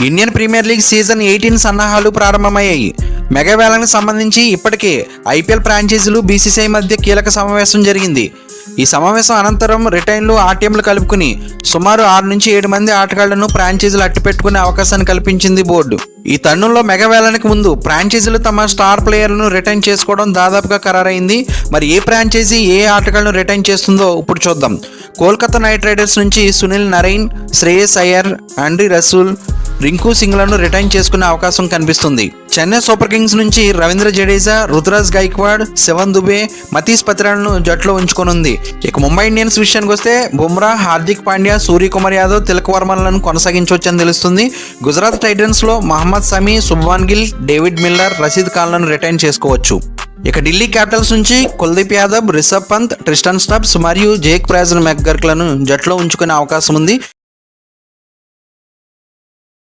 Indian premier league season 18 సన్నాహాలు ప్రారంభమయ్యాయి. Mega వేలానికి సంబంధించి ఇప్పటికే ఐపీఎల్ ఫ్రాంచైజీలు బీసీసీఐ మధ్య కీలక సమావేశం జరిగింది. ఈ సమావేశం అనంతరం రిటైన్లు ఆర్టీఎంలు కలుపుకుని సుమారు 6 నుంచి 7 మంది ఆటగాళ్లను ఫ్రాంచైజీలు అట్టిపెట్టుకునే అవకాశాన్ని కల్పించింది బోర్డు. ఈ తరుణంలో మెగా వేలానికి ముందు ఫ్రాంచైజీలు తమ స్టార్ ప్లేయర్లను రిటైన్ చేసుకోవడం దాదాపుగా ఖరారైంది. మరి ఏ ఫ్రాంచైజీ ఏ ఆటగాళ్లను రిటైన్ చేస్తుందో ఇప్పుడు చూద్దాం. కోల్కతా నైట్ రైడర్స్ నుంచి సునీల్ నరైన్, శ్రేయస్ అయ్యర్, ఆండ్రీ రసూల్, రింకు సింగ్లను రిటైన్ చేసుకునే అవకాశం కనిపిస్తుంది. చెన్నై సూపర్ కింగ్స్ నుంచి రవీంద్ర జడేజా, రుతురాజ్ గైక్వాడ్, శివన్ దుబే, మతీష్ పత్రాలను జట్లో ఉంచుకొనుంది. ఇక ముంబై ఇండియన్స్ విషయానికి వస్తే బుమ్రా, హార్దిక్ పాండ్యా, సూర్యకుమార్ యాదవ్, తిలక్ వర్మలను కొనసాగించవచ్చని తెలుస్తుంది. గుజరాత్ టైటన్స్ లో మహమ్మద్ సమీ, శుభ్మాన్ గిల్, డేవిడ్ మిల్లర్, రషీద్ ఖాన్లను రిటైన్ చేసుకోవచ్చు. ఇక ఢిల్లీ క్యాపిటల్స్ నుంచి కుల్దీప్ యాదవ్, రిషబ్ పంత్, ట్రిస్టన్ స్టబ్స్ మరియు జేక్ బ్రాజిల్ మెక్గర్క్లను జట్లో ఉంచుకునే అవకాశం ఉంది.